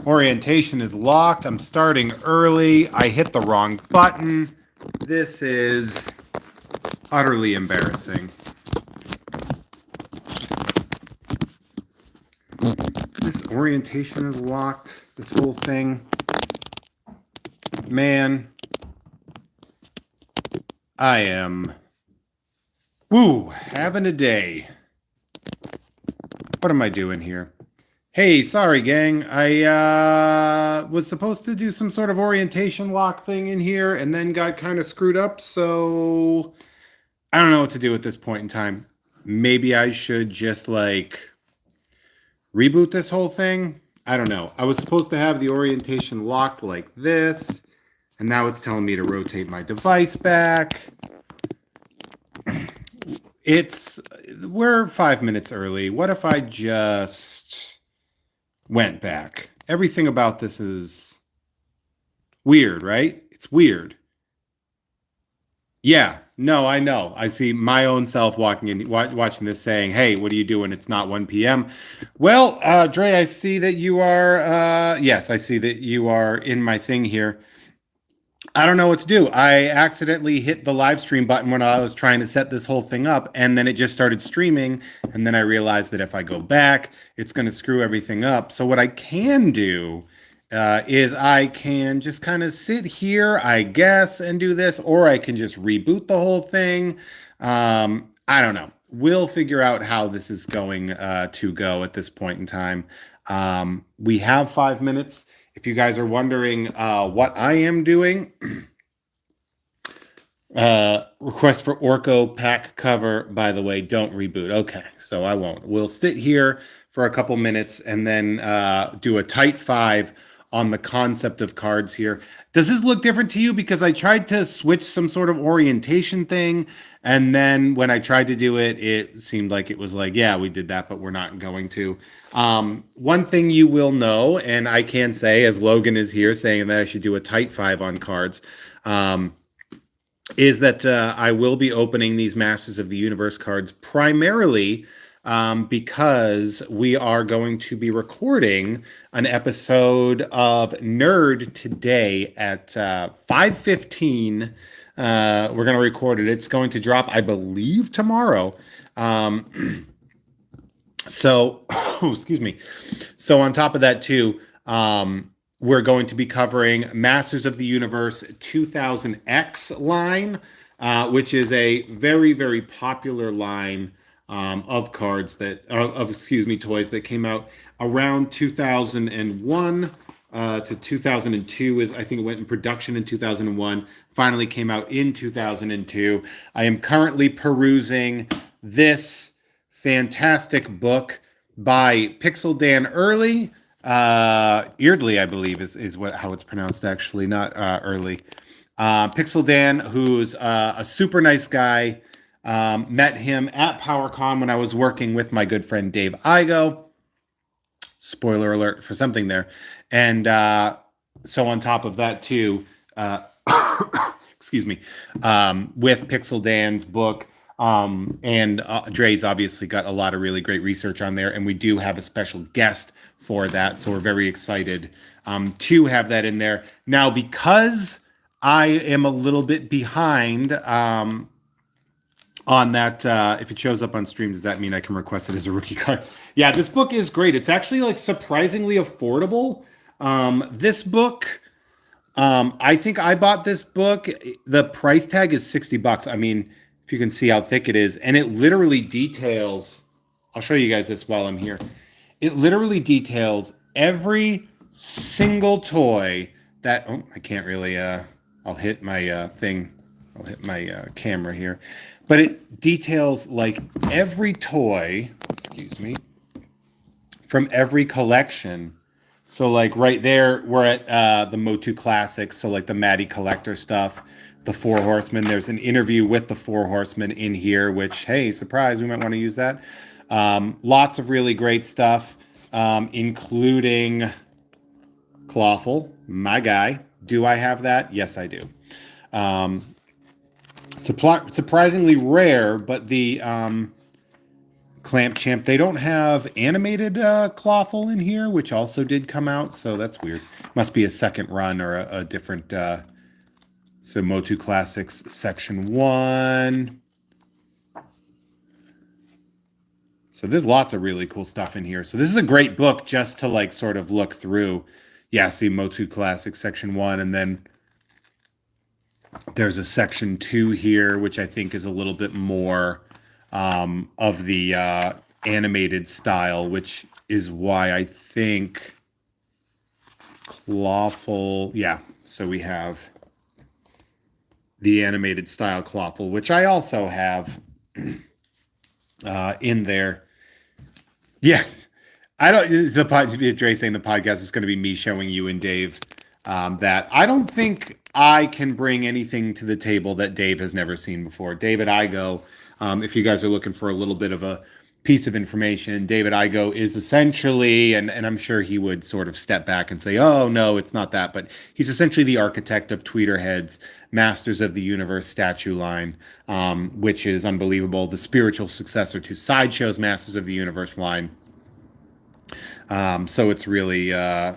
Orientation is locked. I'm starting early. I hit the wrong button. This is utterly embarrassing. This orientation is locked. This whole thing. Man, I am having a day. What am I doing here? Hey, sorry, gang. I was supposed to do some sort of orientation lock thing in here and then got kind of screwed up, so I don't know what to do at this point in time. Maybe I should just like reboot this whole thing. I don't know. I was supposed to have the orientation locked like this, and now it's telling me to rotate my device back. We're 5 minutes early. What if I just went back? Everything about this is weird, right? It's weird. Yeah, no, I know. I see my own self walking in, watching this saying, hey, what are you doing? It's not 1 p.m. Well, Dre, I see that you are, yes, I see that you are in my thing here. I don't know what to do. I accidentally hit the live stream button when I was trying to set this whole thing up, and then it just started streaming. And then I realized that if I go back, it's going to screw everything up. So what I can do is I can just kind of sit here, I guess, and do this, or I can just reboot the whole thing. I don't know. We'll figure out how this is going to go at this point in time. We have 5 minutes. If you guys are wondering what I am doing, request for Orco pack cover, by the way, don't reboot. Okay, so I won't. We'll sit here for a couple minutes and then do a tight 5 on the concept of cards here. Does this look different to you? Because I tried to switch some sort of orientation thing, and then when I tried to do it, it seemed like it was like, yeah, we did that, but we're not going to. One thing you will know, and I can say, as Logan is here saying that I should do a tight 5 on cards, is that I will be opening these Masters of the Universe cards primarily because we are going to be recording an episode of Nerd today at 5:15. We're going to record it. It's going to drop, I believe, tomorrow. So, excuse me. So on top of that, too, we're going to be covering Masters of the Universe 2000X line, which is a very, very popular line of cards that, toys that came out around 2001 to 2002. I think it went in production in 2001, finally came out in 2002. I am currently perusing this fantastic book by Pixel Dan Early. Eardley, I believe, is how it's pronounced, actually, not Early. Pixel Dan, who's a super nice guy. Met him at PowerCon when I was working with my good friend Dave Igo. Spoiler alert for something there. And so on top of that, too, excuse me, with Pixel Dan's book, and Dre's obviously got a lot of really great research on there, and we do have a special guest for that, so we're very excited to have that in there. Now, because I am a little bit behind on that, if it shows up on stream, does that mean I can request it as a rookie card? Yeah, this book is great. It's actually like surprisingly affordable. This book, I think I bought this book. The price tag is $60. I mean, if you can see how thick it is, and it literally details, I'll show you guys this while I'm here. It literally details every single toy that, I can't really, I'll hit my thing. I'll hit my camera here. But it details like every toy, excuse me, from every collection. So like right there, we're at the Motu Classics. So like the Maddie Collector stuff, the Four Horsemen. There's an interview with the Four Horsemen in here, which, hey, surprise, we might want to use that. Lots of really great stuff, including Clawful, my guy. Do I have that? Yes, I do. Surprisingly rare, but the Clamp Champ. They don't have animated Clawful in here, which also did come out, so that's weird. Must be a second run or a different. So Motu Classics Section 1. So there's lots of really cool stuff in here. So this is a great book just to like sort of look through. Yeah, see Motu Classics Section 1, and then there's a Section 2 here, which I think is a little bit more of the animated style, which is why I think Clawful. Yeah, so we have the animated style Clawful, which I also have in there. Yeah, I don't. This is the Dre saying the podcast is going to be me showing you and Dave that I don't think I can bring anything to the table that Dave has never seen before. David Igo, if you guys are looking for a little bit of a piece of information, David Igo is essentially, and I'm sure he would sort of step back and say, oh, no, it's not that, but he's essentially the architect of Tweeterhead's Masters of the Universe statue line, which is unbelievable. The spiritual successor to Sideshow's Masters of the Universe line. So it's really, so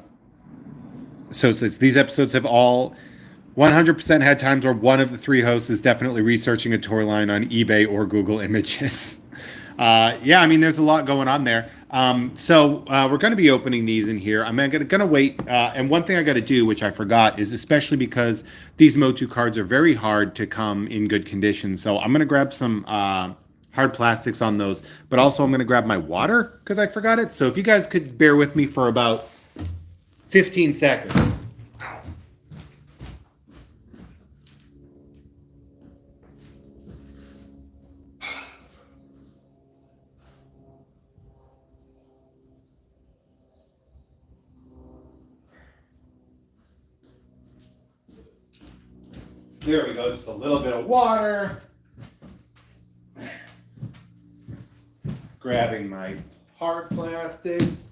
it's these episodes have all 100% had times where one of the three hosts is definitely researching a toy line on eBay or Google Images. Yeah, I mean, there's a lot going on there. So we're going to be opening these in here. I'm going to wait. And one thing I got to do, which I forgot, is especially because these Motu cards are very hard to come in good condition. So I'm going to grab some hard plastics on those, but also I'm going to grab my water because I forgot it. So if you guys could bear with me for about 15 seconds. There we go, just a little bit of water. Grabbing my hard plastics.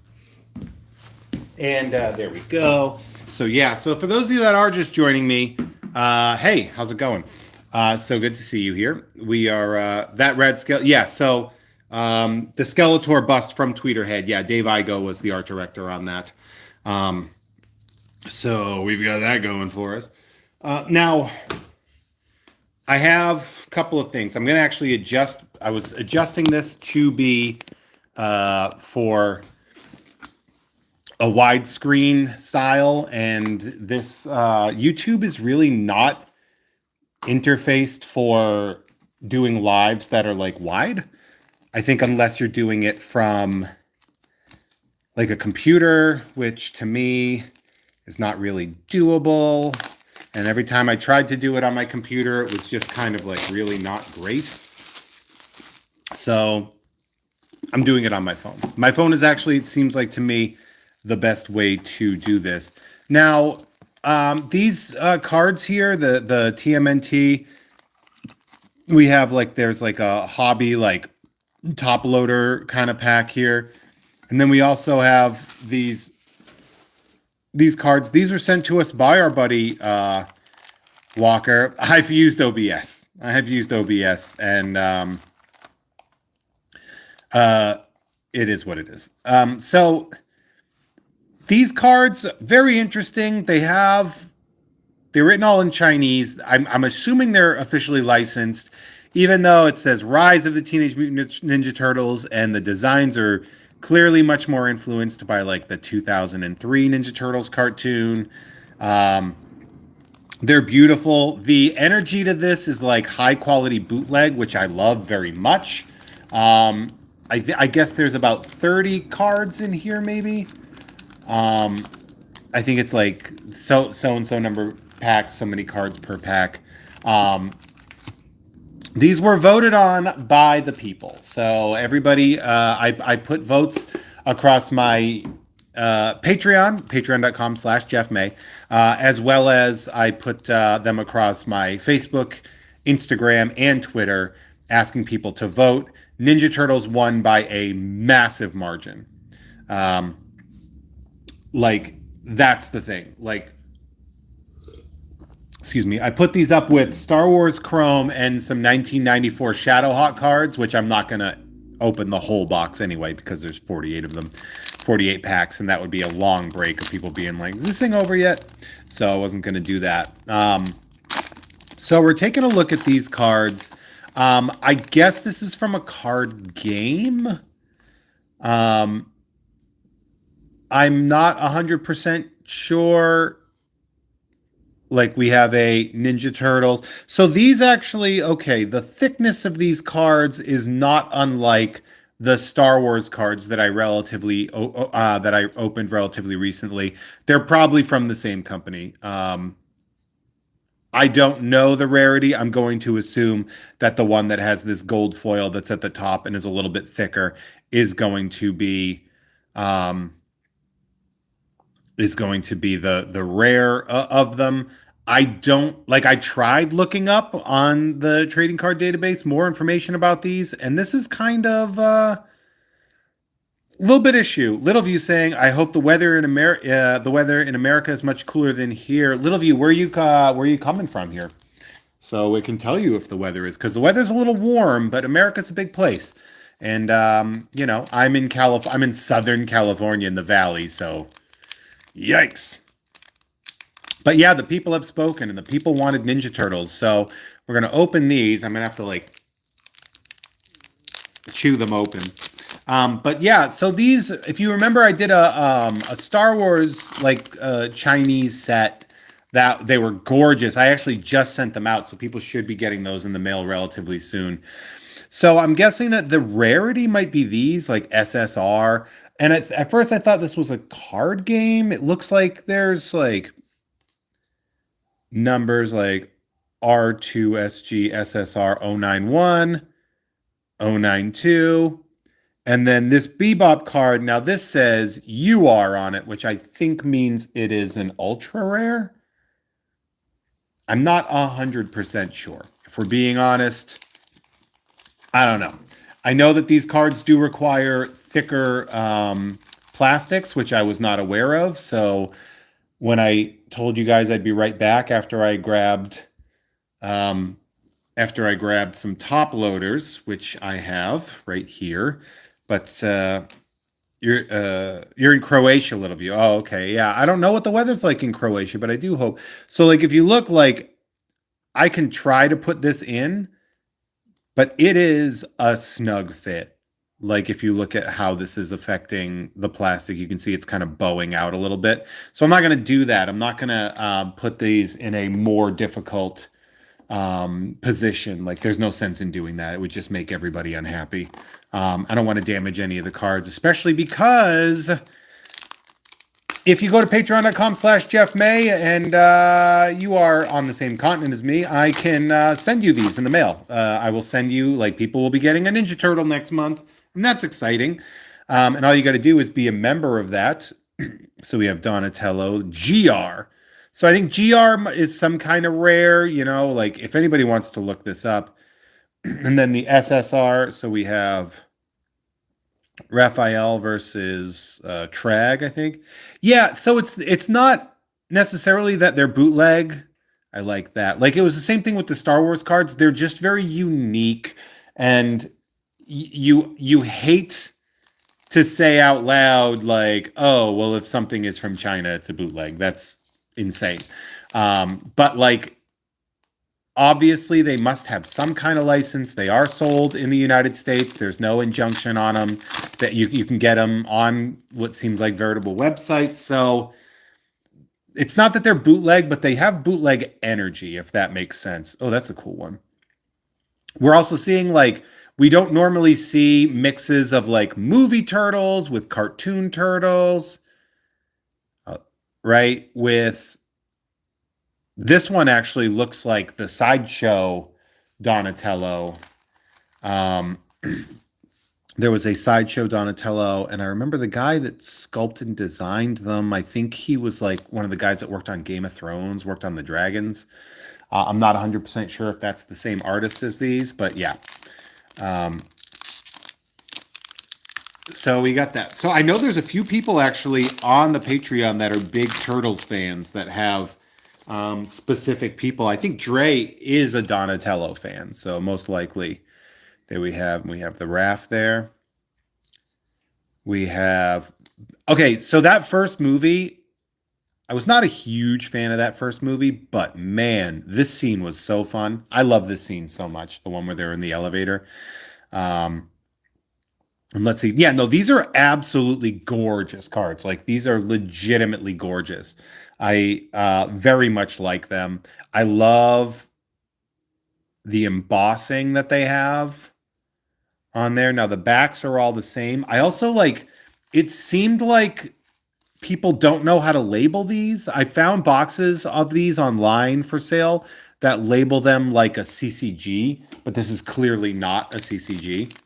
And there we go. So yeah, so for those of you that are just joining me, hey, how's it going? So good to see you here. We are that red scale. Yeah, so the Skeletor bust from Tweeterhead. Yeah, Dave Igo was the art director on that. So we've got that going for us. Now, I have a couple of things. I'm going to actually adjust. I was adjusting this to be for a widescreen style, and this YouTube is really not interfaced for doing lives that are like wide. I think unless you're doing it from like a computer, which to me is not really doable. And every time I tried to do it on my computer, it was just kind of like really not great. So I'm doing it on my phone. My phone is actually, it seems like to me, the best way to do this. Now, these cards here, the TMNT, we have like, there's like a hobby, like top loader kind of pack here. And then we also have these cards. These were sent to us by our buddy Walker. I've used OBS. I have used OBS, and it is what it is. So these cards, very interesting. They're written all in Chinese. I'm assuming they're officially licensed, even though it says Rise of the Teenage Mutant Ninja Turtles, and the designs are clearly much more influenced by like the 2003 Ninja Turtles cartoon. They're beautiful. The energy to this is like high quality bootleg, which I love very much. I guess there's about 30 cards in here, maybe. I think it's like so and so number packs, so many cards per pack. These were voted on by the people. So everybody, I put votes across my Patreon, patreon.com/JeffMay, as well as I put them across my Facebook, Instagram, and Twitter, asking people to vote. Ninja Turtles won by a massive margin. Like, that's the thing. Like, excuse me, I put these up with Star Wars Chrome and some 1994 Shadowhawk cards, which I'm not going to open the whole box anyway because there's 48 of them, 48 packs, and that would be a long break of people being like, is this thing over yet? So I wasn't going to do that. So we're taking a look at these cards. I guess this is from a card game. I'm not 100% sure. Like we have a Ninja Turtles. So these actually, okay, the thickness of these cards is not unlike the Star Wars cards that I opened relatively recently. They're probably from the same company. I don't know the rarity. I'm going to assume that the one that has this gold foil that's at the top and is a little bit thicker is going to be um, the rare of them. I don't like. I tried looking up on the trading card database more information about these, and this is kind of a little bit issue. Little View saying, "I hope the weather in America is much cooler than here." Little View, where you coming from here? So it can tell you if the weather is, because the weather's a little warm, but America's a big place, and I'm in Southern California in the Valley, so yikes. But yeah, the people have spoken, and the people wanted Ninja Turtles, so we're gonna open these. I'm gonna have to like chew them open. But yeah, so these, if you remember, I did a Star Wars like Chinese set that they were gorgeous. I actually just sent them out, so people should be getting those in the mail relatively soon. So I'm guessing that the rarity might be these, like SSR. And at first I thought this was a card game. It looks like there's like numbers like R2SG SSR 091, 092. And then this Bebop card, now this says UR on it, which I think means it is an ultra rare. I'm not 100% sure. If we're being honest, I don't know. I know that these cards do require thicker plastics, which I was not aware of. So when I told you guys I'd be right back after I grabbed some top loaders, which I have right here, but you're in Croatia, Little View. Oh, okay, yeah. I don't know what the weather's like in Croatia, but I do hope so. Like, if you look, like I can try to put this in, but it is a snug fit. Like if you look at how this is affecting the plastic, you can see it's kind of bowing out a little bit. So I'm not going to do that. I'm not going to put these in a more difficult position. Like there's no sense in doing that. It would just make everybody unhappy. I don't want to damage any of the cards, especially because if you go to patreon.com/Jeff May and you are on the same continent as me, I can send you these in the mail. I will send you, like, people will be getting a Ninja Turtle next month, and that's exciting. And all you got to do is be a member of that. So we have Donatello, GR. So I think GR is some kind of rare, like if anybody wants to look this up. And then the SSR, so we have Raphael versus Trag, I think. Yeah, so it's not necessarily that they're bootleg. I like that. Like it was the same thing with the Star Wars cards. They're just very unique, and you hate to say out loud like, oh, well, if something is from China, it's a bootleg. That's insane. But like, obviously, they must have some kind of license. They are sold in the United States. There's no injunction on them that you can get them on what seems like veritable websites. So it's not that they're bootleg, but they have bootleg energy, if that makes sense. Oh, that's a cool one. We're also seeing, like, we don't normally see mixes of like movie turtles with cartoon turtles, right? With this one actually looks like the Sideshow Donatello. There was a Sideshow Donatello, and I remember the guy that sculpted and designed them. I think he was like one of the guys that worked on Game of Thrones, worked on the dragons. I'm not 100% sure if that's the same artist as these, but yeah. So we got that. So I know there's a few people actually on the Patreon that are big Turtles fans that have specific people. I think Dre is a Donatello fan, so most likely There we have the raft there. We have okay, so that first movie, I was not a huge fan of that first movie, but man, this scene was so fun. I love this scene so much, the one where they're in the elevator. Um, and let's see. Yeah, no, these are absolutely gorgeous cards. Like these are legitimately gorgeous. I very much like them. I love the embossing that they have on there. Now the backs are all the same. I also like it seemed like people don't know how to label these. I found boxes of these online for sale that label them like a CCG, but this is clearly not a CCG.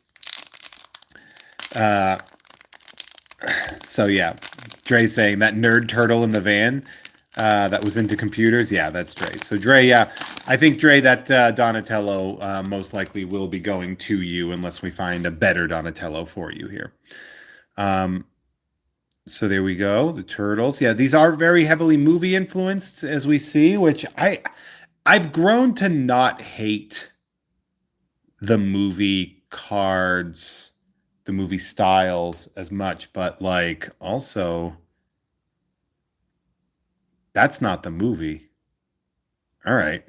So yeah, Dre saying that nerd turtle in the van that was into computers. Yeah, that's Dre. So Dre, yeah, I think Dre that Donatello most likely will be going to you unless we find a better Donatello for you here. So there we go. The turtles. Yeah, these are very heavily movie influenced, as we see, which I've grown to not hate the movie cards, the movie styles as much, but like also that's not the movie. All right.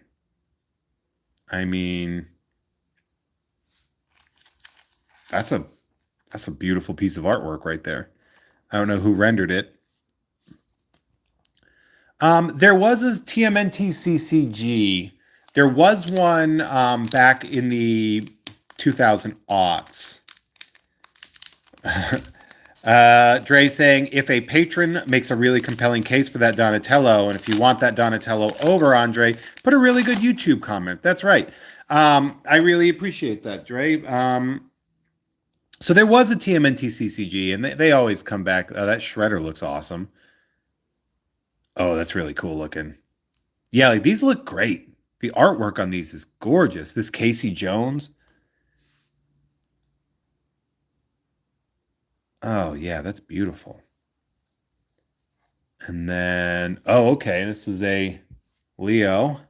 I mean, that's a that's a beautiful piece of artwork right there. I don't know who rendered it. There was a TMNT CCG. There was one back in the 2000 aughts. Dre saying, if a patron makes a really compelling case for that Donatello, and if you want that Donatello over, Andre, put a really good YouTube comment. That's right. I really appreciate that, Dre. So there was a TMNT CCG, and they always come back. That Shredder looks awesome. Oh, that's really cool looking. Yeah, like these look great. The artwork on these is gorgeous. This Casey Jones. Oh, yeah, that's beautiful. And then, oh, okay, this is a Leo.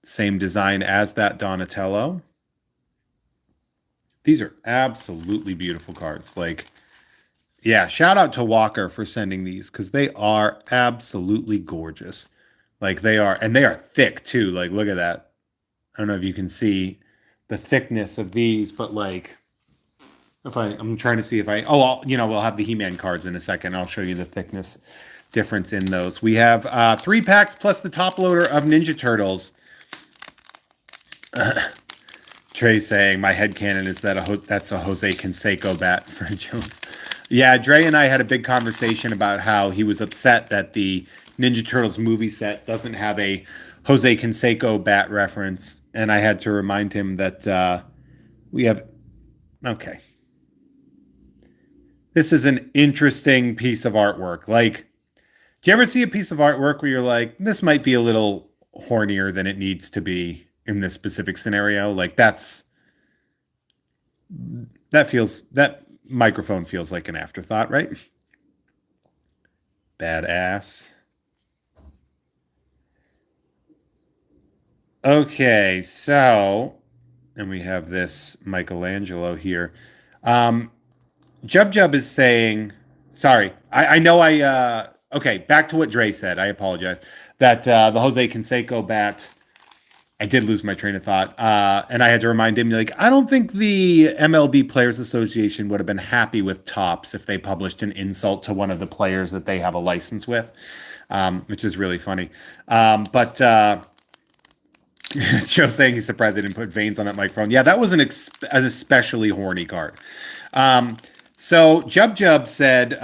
Same design as that Donatello. These are absolutely beautiful cards. Like, yeah, shout out to Walker for sending these because they are absolutely gorgeous. Like they are, and they are thick too. Like, look at that. I don't know if you can see the thickness of these, but like, if I'm trying to see if we'll have the He-Man cards in a second. I'll show you the thickness difference in those. We have 3 packs plus the top loader of Ninja Turtles. Trey saying my headcanon is that that's a Jose Canseco bat for Jones. Yeah, Dre and I had a big conversation about how he was upset that the Ninja Turtles movie set doesn't have a Jose Canseco bat reference, and I had to remind him that we have. Okay, this is an interesting piece of artwork. Like, do you ever see a piece of artwork where you're like, this might be a little hornier than it needs to be in this specific scenario? Like, that microphone feels like an afterthought, right? Badass. Okay, so, and we have this Michelangelo here. Jub is saying, sorry, I know okay, back to what Dre said. I apologize. That the Jose Canseco bat, I did lose my train of thought. And I had to remind him, like, I don't think the MLB Players Association would have been happy with Topps if they published an insult to one of the players that they have a license with, which is really funny. But Joe saying he's surprised they didn't put veins on that microphone. Yeah, that was an especially horny card. So Jub said,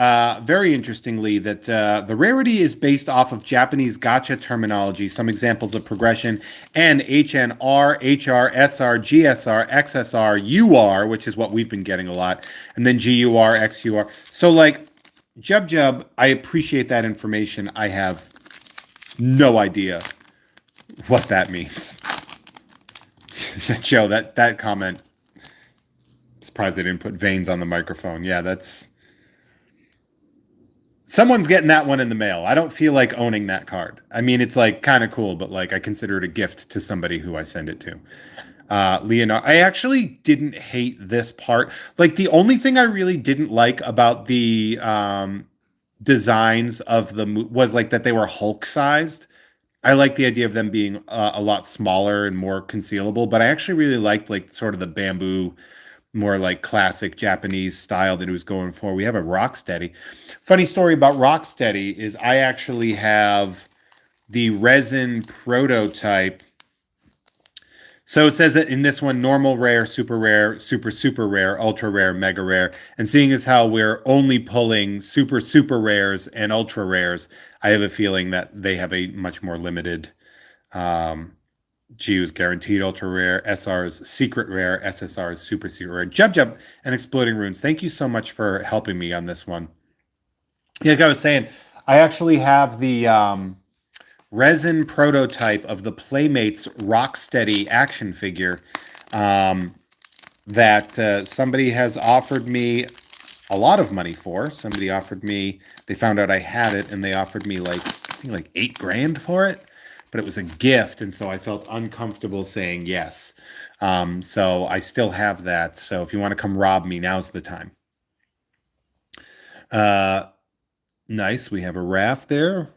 very interestingly, that the rarity is based off of Japanese gacha terminology. Some examples of progression: N, HNR, HR, SR, GSR, XSR, UR, which is what we've been getting a lot, and then GUR, XUR. So, like, Jub, I appreciate that information. I have no idea what that means. Joe, that comment. Surprised they didn't put veins on the microphone. Yeah, that's someone's getting that one in the mail. I don't feel like owning that card. I mean, it's like kind of cool, but like I consider it a gift to somebody who I send it to. Leonardo. I actually didn't hate this part. Like the only thing I really didn't like about the designs of was like that they were Hulk sized. I like the idea of them being a lot smaller and more concealable, but I actually really liked like sort of the bamboo, more like classic Japanese style that it was going for. We have a Rocksteady. Funny story about Rocksteady is I actually have the resin prototype. So it says that in this one, normal rare, super rare, super rare, ultra rare, mega rare. And seeing as how we're only pulling super rares and ultra rares, I have a feeling that they have a much more limited GU's guaranteed ultra rare, SR's secret rare, SSR's super secret rare. Jub and Exploding Runes. Thank you so much for helping me on this one. Yeah, like I was saying, I actually have the resin prototype of the Playmates Rocksteady action figure that somebody has offered me a lot of money for. Somebody offered me, they found out I had it and they offered me like, I think like $8,000 for it, but it was a gift. And so I felt uncomfortable saying yes. So I still have that. So if you want to come rob me, now's the time. Nice. We have a raft there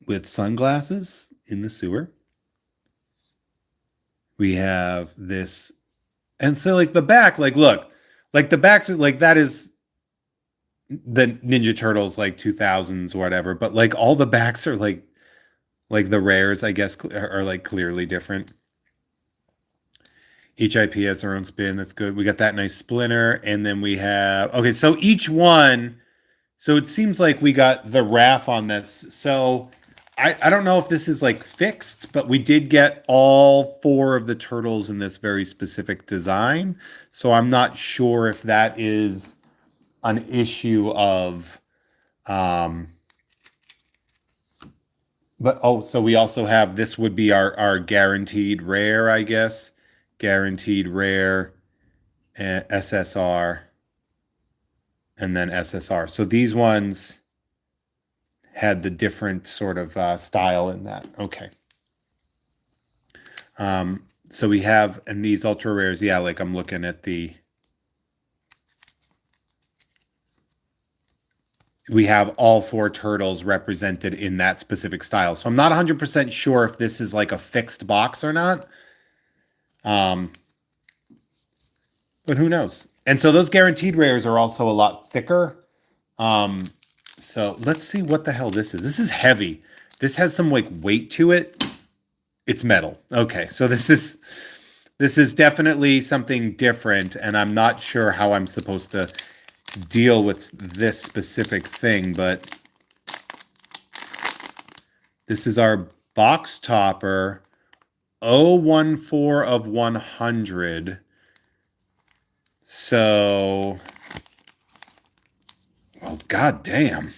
with sunglasses in the sewer. We have this, and so like the back, like look, like the backs is like that is the Ninja Turtles like 2000s or whatever, but like all the backs are like the rares, I guess, are like clearly different. Each IP has their own spin. That's good. We got that nice splinter, and then we have okay. So each one. So it seems like we got the RAF on this. So I don't know if this is like fixed, but we did get all 4 of the turtles in this very specific design. So I'm not sure if that is an issue of but oh, so we also have this would be our guaranteed rare, I guess. Guaranteed rare SSR and then SSR. So these ones had the different sort of style in that. Okay. So we have, and these ultra rares, yeah, like I'm looking at we have all 4 turtles represented in that specific style. So I'm not 100% sure if this is like a fixed box or not. But who knows? And so those guaranteed rares are also a lot thicker. So let's see what the hell this is. This is heavy. This has some like weight to it. It's metal. Okay, so this is definitely something different, and I'm not sure how I'm supposed to deal with this specific thing, but this is our box topper 014 of 100. So, well, god damn.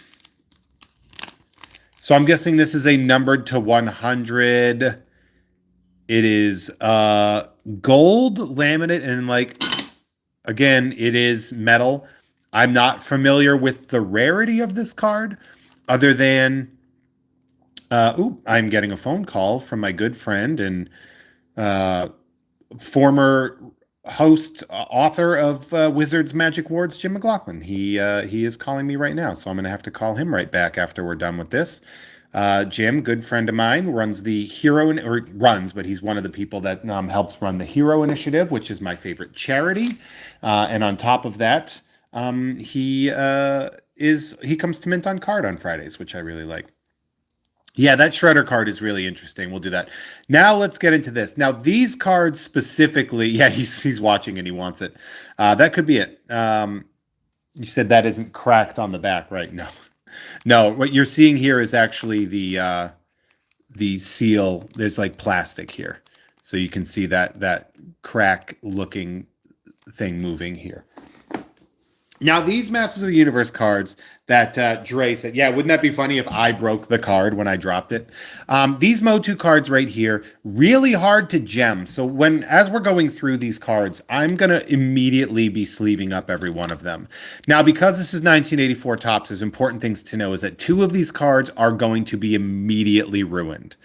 So I'm guessing this is a numbered to 100. It is gold laminate, and like again, it is metal. I'm not familiar with the rarity of this card other than I'm getting a phone call from my good friend and former host, author of Wizards Magic Wards, Jim McLaughlin. He is calling me right now, so I'm going to have to call him right back after we're done with this. Jim, good friend of mine, runs the but he's one of the people that helps run the Hero Initiative, which is my favorite charity. And on top of that, he comes to Mint on Card on Fridays, which I really like. Yeah, that Shredder card is really interesting. We'll do that. Now let's get into this. Now these cards specifically, yeah, he's watching and he wants it. That could be it. You said that isn't cracked on the back, right? No, no. What you're seeing here is actually the seal. There's like plastic here, so you can see that crack looking thing moving here. Now, these Masters of the Universe cards, that Dre said. Yeah, wouldn't that be funny if I broke the card when I dropped it? These Motu cards right here, really hard to gem. So as we're going through these cards, I'm going to immediately be sleeving up every one of them. Now, because this is 1984 Topps, there's important things to know is that two of these cards are going to be immediately ruined.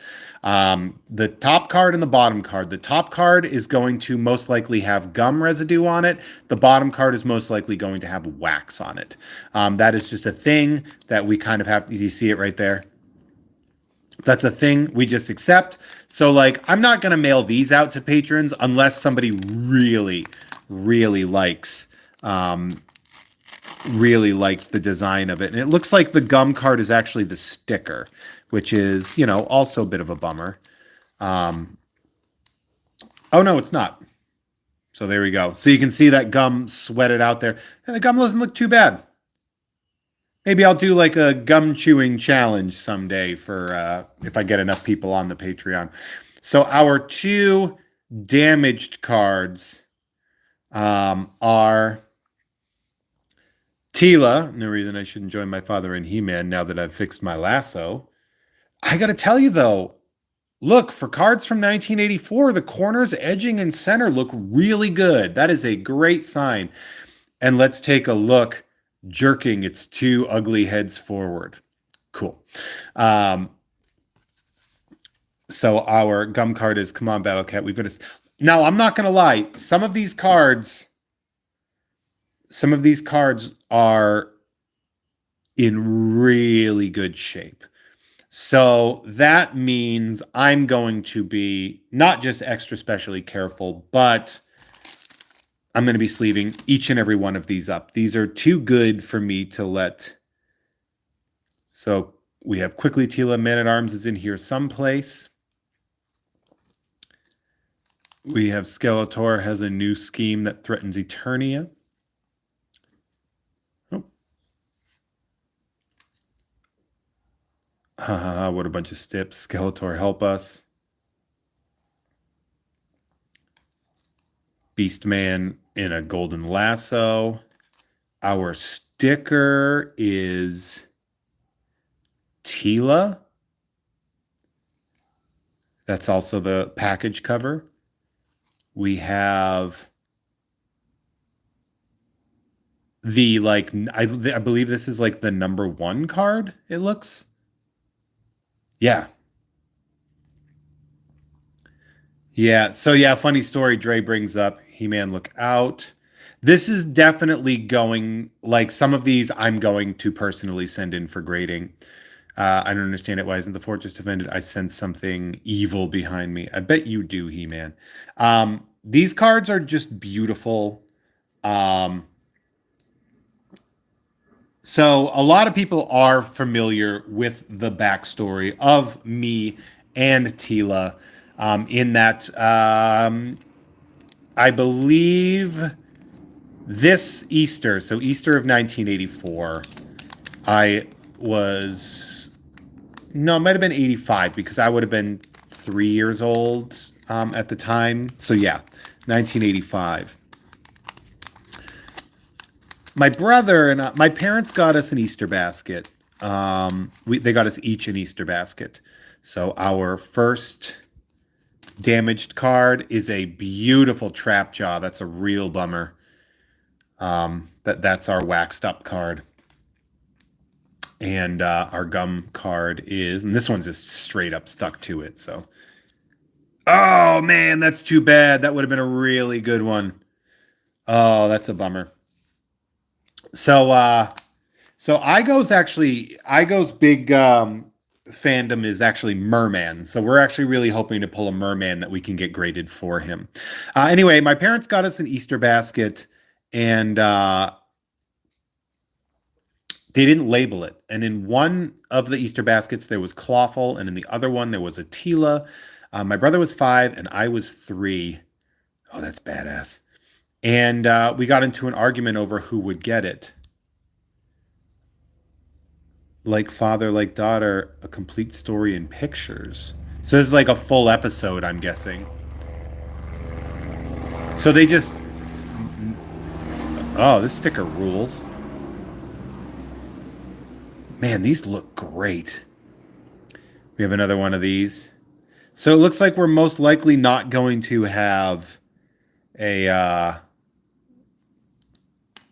The top card and the bottom card. The top card is going to most likely have gum residue on it. The bottom card is most likely going to have wax on it. That is just a thing that we kind of have. You see it right there? That's a thing we just accept. So like, I'm not going to mail these out to patrons unless somebody really, really likes the design of it. And it looks like the gum card is actually the sticker, which is, also a bit of a bummer. Oh, no, it's not. So there we go. So you can see that gum sweated out there. And the gum doesn't look too bad. Maybe I'll do like a gum chewing challenge someday for if I get enough people on the Patreon. So our two damaged cards are Tila. No reason I shouldn't join my father in He-Man now that I've fixed my lasso. I got to tell you, though, look, for cards from 1984, the corners, edging, and center look really good. That is a great sign. And let's take a look. Jerking its two ugly heads forward. Cool. So our gum card is, come on, Battle Cat. We've got to... Now, I'm not going to lie. Some of these cards are in really good shape. So that means I'm going to be not just extra specially careful, but I'm going to be sleeving each and every one of these up. These are too good for me to let. So we have Quickly Tila, Man-at-Arms is in here someplace. We have Skeletor has a new scheme that threatens Eternia. Oh. What a bunch of stips. Skeletor, help us. Beastman in a golden lasso. Our sticker is Tila. That's also the package cover. We have the, like, I believe this is like the #1 card, it looks. Yeah. Yeah. So yeah, funny story Dre brings up. He-Man, look out. This is definitely going, like some of these I'm going to personally send in for grading. I don't understand it. Why isn't the fortress defended? I sense something evil behind me. I bet you do, He-Man. These cards are just beautiful. So a lot of people are familiar with the backstory of me and Tila. In that, I believe this Easter, so Easter of 1984, it might have been 85 because I would have been 3 years old at the time. So yeah, 1985. My brother and my parents got us an Easter basket. They got us each an Easter basket. So our first damaged card is a beautiful trap jaw. That's a real bummer. That's our waxed up card. And our gum card is, and this one's just straight up stuck to it. So, oh man, that's too bad. That would have been a really good one. Oh, that's a bummer. So Igo's big fandom is actually Merman. So we're actually really hoping to pull a Merman that we can get graded for him. Anyway, my parents got us an Easter basket, and they didn't label it. And in one of the Easter baskets, there was Clawful, and in the other one, there was a Tila. My brother was 5, and I was 3. Oh, that's badass. And we got into an argument over who would get it. Like Father, Like Daughter, a complete story in pictures. So there's like a full episode, I'm guessing. So they just... Oh, this sticker rules. Man, these look great. We have another one of these. So it looks like we're most likely not going to have a I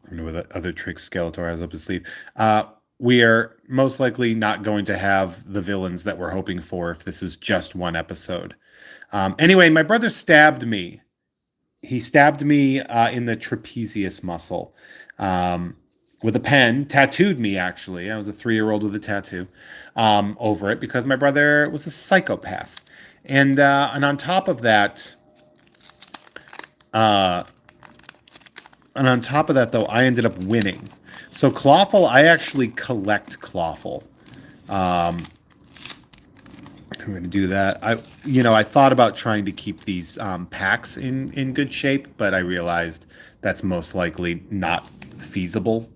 don't know what other tricks Skeletor has up his sleeve. We are most likely not going to have the villains that we're hoping for if this is just one episode. Anyway, my brother stabbed me. He stabbed me in the trapezius muscle with a pen, tattooed me actually. I was a 3-year-old with a tattoo over it because my brother was a psychopath. And on top of that, uh, though, I ended up winning. So Clawful, I actually collect Clawful. I'm going to do that. I thought about trying to keep these packs in good shape, but I realized that's most likely not feasible.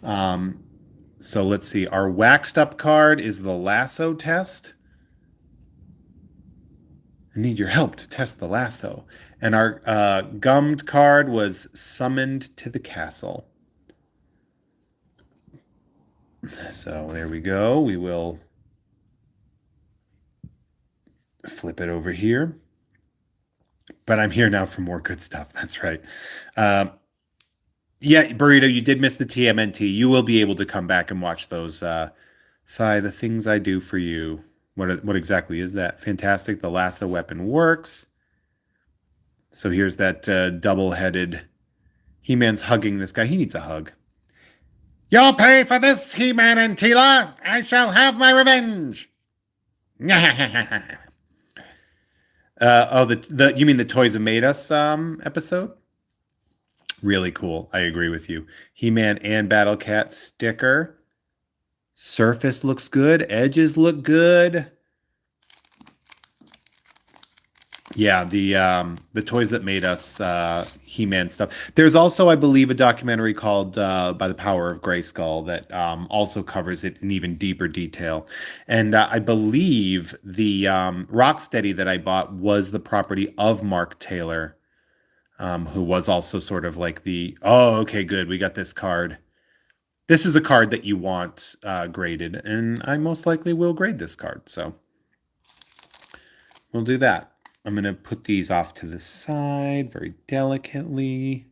So let's see. Our waxed up card is the lasso test. I need your help to test the lasso. And our gummed card was summoned to the castle. So there we go. We will flip it over here. But I'm here now for more good stuff. That's right. Yeah, Burrito, you did miss the TMNT. You will be able to come back and watch those. Sai, the things I do for you. What exactly is that? Fantastic. The lasso weapon works. So here's that double-headed He-Man's hugging this guy. He needs a hug. You'll pay for this, He-Man and Teela. I shall have my revenge. You mean the Toys That Made Us episode? Really cool. I agree with you. He-Man and Battle Cat sticker. Surface looks good. Edges look good. Yeah, the Toys That Made Us He-Man stuff. There's also, I believe, a documentary called By the Power of Grayskull that also covers it in even deeper detail. And I believe the Rocksteady that I bought was the property of Mark Taylor, who was also sort of like okay, good, we got this card. This is a card that you want graded, and I most likely will grade this card. So we'll do that. I'm going to put these off to the side very delicately.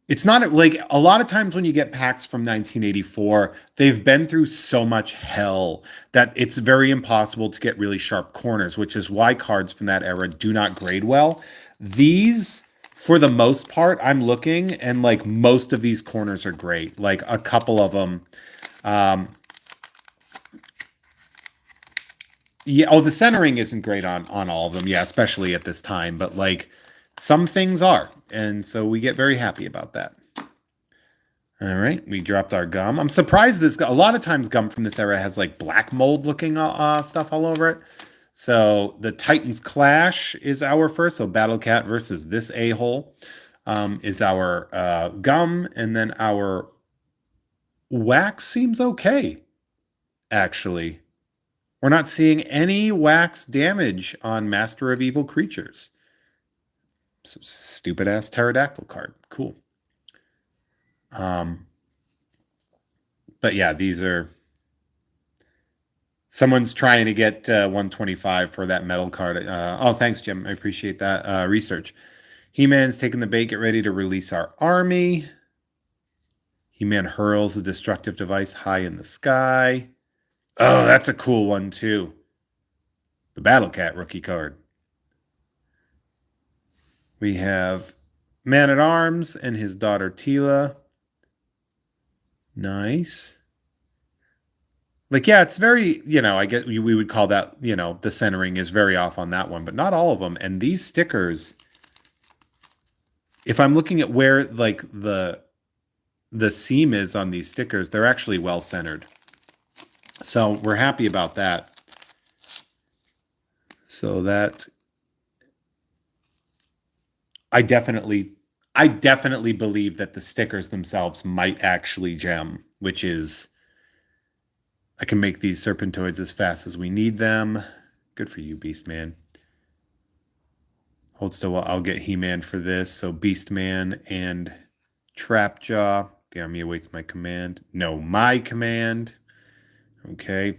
It's not like a lot of times when you get packs from 1984, they've been through so much hell that it's very impossible to get really sharp corners, which is why cards from that era do not grade well. These, for the most part, I'm looking and like most of these corners are great. Like a couple of them. Yeah, the centering isn't great on all of them. Yeah, especially at this time, but like some things are. And so we get very happy about that. All right, we dropped our gum. I'm surprised a lot of times gum from this era has like black mold looking stuff all over it. So the Titans Clash is our first. So Battle Cat versus this a-hole is our gum. And then our wax seems okay, actually. We're not seeing any wax damage on Master of Evil creatures. Stupid ass pterodactyl card. Cool. But yeah, these are. Someone's trying to get 125 for that metal card. Thanks, Jim. I appreciate that research. He-Man's taking the bait. Get ready to release our army. He-Man hurls a destructive device high in the sky. Oh, that's a cool one, too. The Battle Cat rookie card. We have Man-at-Arms and his daughter Teela. Nice. Like, yeah, it's very, I get we would call that, the centering is very off on that one, but not all of them. And these stickers, if I'm looking at where, like, the seam is on these stickers, they're actually well centered. So we're happy about that. So that I definitely believe that the stickers themselves might actually gem, which is I can make these serpentoids as fast as we need them. Good for you, Beastman. Hold still while I'll get He-Man for this. So Beastman and Trapjaw. The army awaits my command. No, my command. Okay.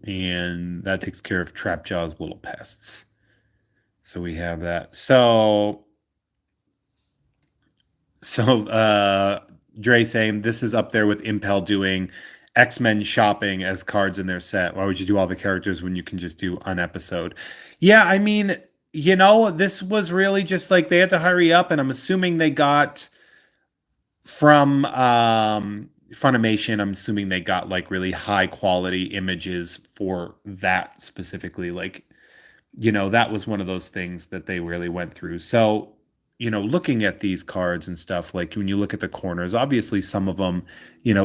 And that takes care of Trapjaw's little pests. So we have that. Dre saying this is up there with Impel doing X-Men shopping as cards in their set. Why would you do all the characters when you can just do an episode? Yeah, I mean, this was really just like they had to hurry up, and I'm assuming they got from Funimation, I'm assuming they got like really high quality images for that specifically. Like, that was one of those things that they really went through. So, looking at these cards and stuff, like when you look at the corners, obviously some of them,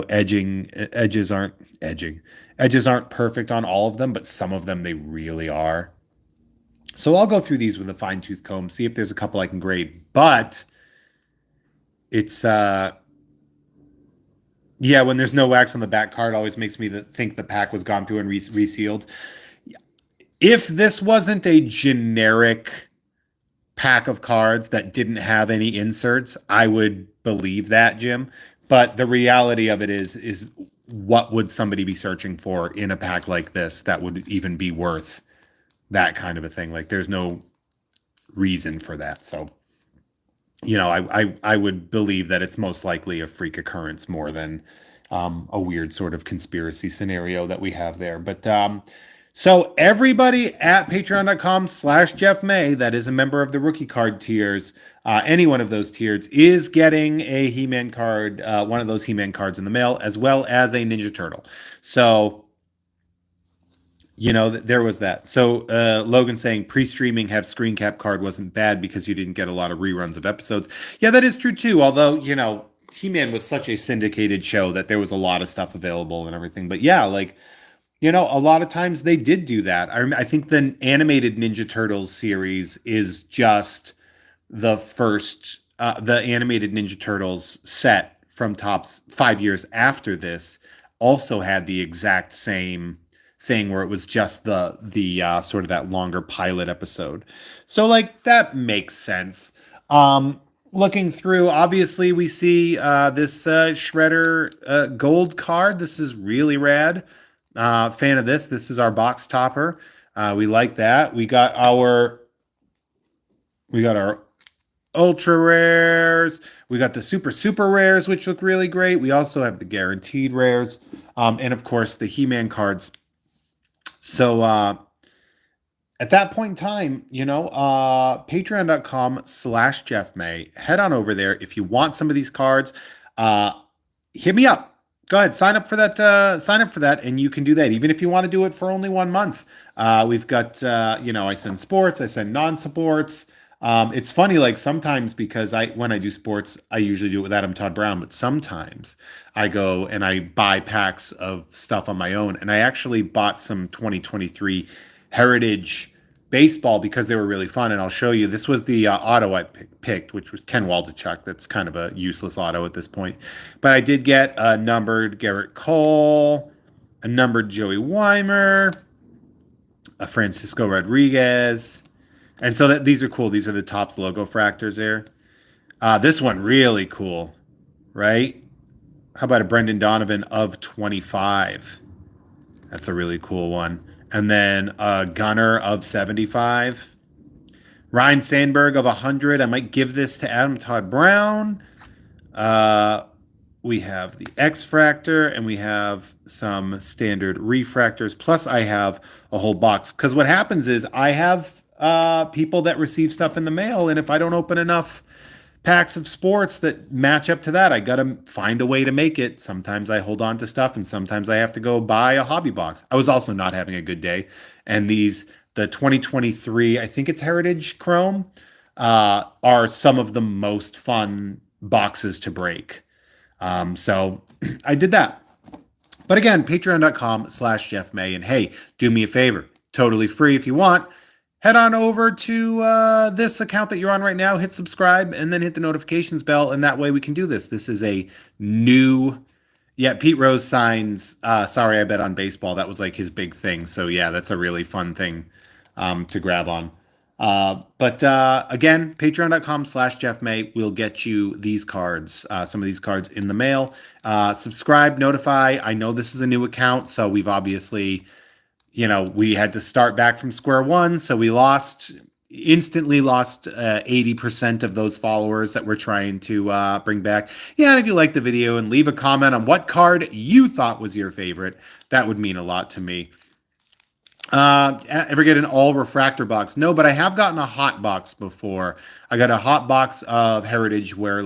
edges aren't perfect on all of them, but some of them they really are. So I'll go through these with a fine tooth comb, see if there's a couple I can grade. But it's yeah, when there's no wax on the back card, always makes me think the pack was gone through and resealed. If this wasn't a generic pack of cards that didn't have any inserts, I would believe that, Jim. But the reality of it is what would somebody be searching for in a pack like this that would even be worth that kind of a thing? Like, there's no reason for that. So, I would believe that it's most likely a freak occurrence more than a weird sort of conspiracy scenario that we have there. But so everybody at patreon.com/Jeff May, that is a member of the rookie card tiers, any one of those tiers, is getting a He-Man card, one of those He-Man cards in the mail, as well as a Ninja Turtle. So, there was that. So Logan saying pre-streaming have screen cap card wasn't bad because you didn't get a lot of reruns of episodes. Yeah, that is true too. Although, He-Man was such a syndicated show that there was a lot of stuff available and everything. But yeah, like, a lot of times they did do that. I think the animated Ninja Turtles series is just the first, the animated Ninja Turtles set from Topps 5 years after this also had the exact same thing where it was just the sort of that longer pilot episode. So like that makes sense. Looking through, obviously we see this Shredder gold card. This is really rad. Fan of this. This is our box topper. We like that. We got our ultra rares. We got the super rares, which look really great. We also have the guaranteed rares. And of course the He-Man cards. So at that point in time, patreon.com/Jeff May. Head on over there. If you want some of these cards, hit me up. Go ahead, sign up for that. Sign up for that, and you can do that. Even if you want to do it for only 1 month. We've got, I send sports, I send non-sports. It's funny, like sometimes because when I do sports, I usually do it with Adam Todd Brown, but sometimes I go and I buy packs of stuff on my own. And I actually bought some 2023 Heritage Baseball because they were really fun. And I'll show you, this was the auto I picked, which was Ken Waldichuk. That's kind of a useless auto at this point. But I did get a numbered Garrett Cole, a numbered Joey Weimer, a Francisco Rodriguez. And so these are cool. These are the Topps logo fractors there. This one really cool, right? How about a Brendan Donovan of 25? That's a really cool one. And then a Gunner of 75. Ryan Sandberg of 100. I might give this to Adam Todd Brown. We have the X-Fractor, and we have some standard refractors. Plus, I have a whole box. Because what happens is I have people that receive stuff in the mail, and if I don't open enough packs of sports that match up to that, I gotta find a way to make it. Sometimes I hold on to stuff, and sometimes I have to go buy a hobby box. I was also not having a good day, and the 2023, I think it's Heritage Chrome, are some of the most fun boxes to break. So I did that. But again, patreon.com/Jeff May, and hey, do me a favor, totally free if you want. Head on over to this account that you're on right now, hit subscribe, and then hit the notifications bell, and that way we can do this. This is a new... Yeah, Pete Rose signs Sorry I Bet on Baseball. That was like his big thing. So yeah, that's a really fun thing to grab on. But again, patreon.com/Jeff May will get you these cards, some of these cards in the mail. Subscribe, notify. I know this is a new account, so we've obviously, we had to start back from square one. So we instantly lost 80% of those followers that we're trying to bring back. Yeah, and if you like the video and leave a comment on what card you thought was your favorite, that would mean a lot to me. Ever get an all refractor box? No, but I have gotten a hot box before. I got a hot box of Heritage where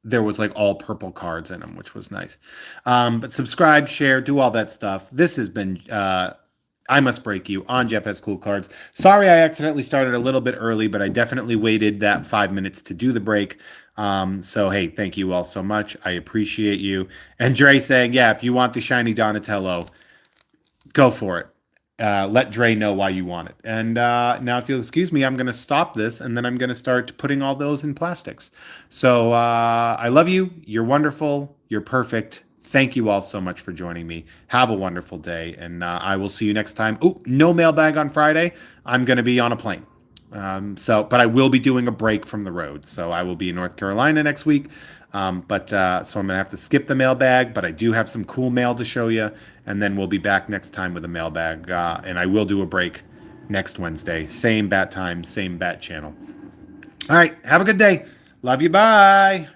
there was like all purple cards in them, which was nice. But subscribe, share, do all that stuff. This has been I Must Break You on Jeff has Cool Cards. Sorry I accidentally started a little bit early, but I definitely waited that 5 minutes to do the break. So hey, thank you all so much. I appreciate you. And Dre saying, yeah, if you want the shiny Donatello, go for it. Let Dre know why you want it. And now, if you'll excuse me, I'm going to stop this and then I'm going to start putting all those in plastics. So I love you. You're wonderful. You're perfect. Thank you all so much for joining me. Have a wonderful day. And I will see you next time. Oh, no mailbag on Friday. I'm going to be on a plane. But I will be doing a break from the road. So I will be in North Carolina next week. So I'm going to have to skip the mailbag, but I do have some cool mail to show you. And then we'll be back next time with a mailbag. And I will do a break next Wednesday. Same bat time, same bat channel. All right. Have a good day. Love you. Bye.